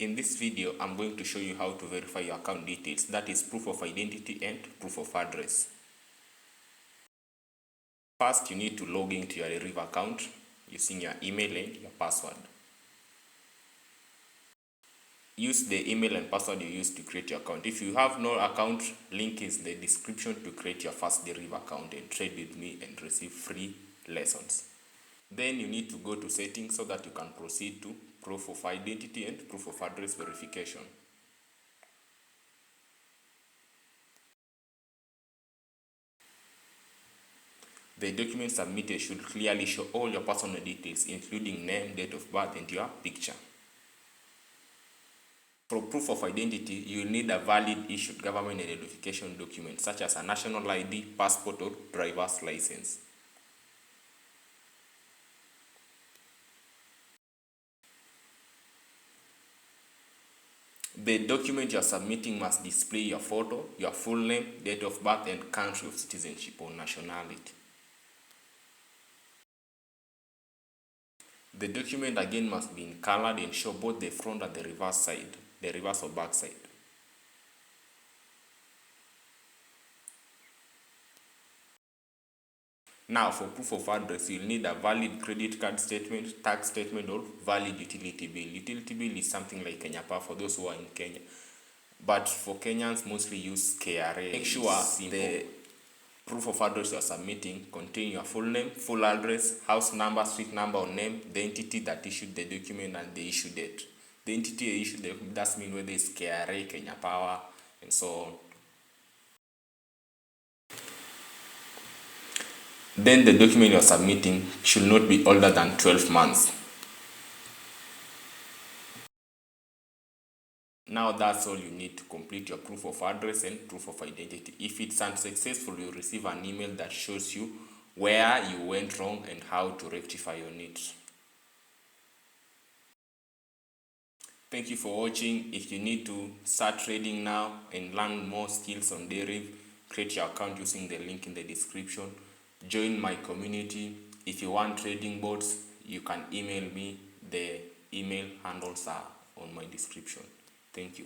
In this video, I'm going to show you how to verify your account details, that is proof of identity and proof of address. First, you need to log into your Deriv account using your email and your password. Use the email and password you used to create your account. If you have no account, link is in the description to create your first Deriv account and trade with me and receive free lessons. Then you need to go to settings so that you can proceed to proof of identity and proof of address verification. The document submitted should clearly show all your personal details, including name, date of birth, and your picture. For proof of identity, you will need a valid issued government identification document such as a national ID, passport, or driver's license. The document you are submitting must display your photo, your full name, date of birth, and country of citizenship or nationality. The document again must be in colored and show both the front and the reverse side, the reverse or back side. Now for proof of address, you'll need a valid credit card statement, tax statement, or valid utility bill. Utility bill is something like Kenya Power for those who are in Kenya. But for Kenyans, mostly use KRA. Make sure the proof of address you are submitting contain your full name, full address, house number, street number or name, the entity that issued the document, and the issue date. The entity that issued the document does mean whether it's KRA, Kenya Power, and so on. Then the document you are submitting should not be older than 12 months. Now that's all you need to complete your proof of address and proof of identity. If it's unsuccessful, you'll receive an email that shows you where you went wrong and how to rectify your needs. Thank you for watching. If you need to start trading now and learn more skills on Deriv, create your account using the link in the description. Join my community. If you want trading bots, you can email me. The email handles are on my description. Thank you.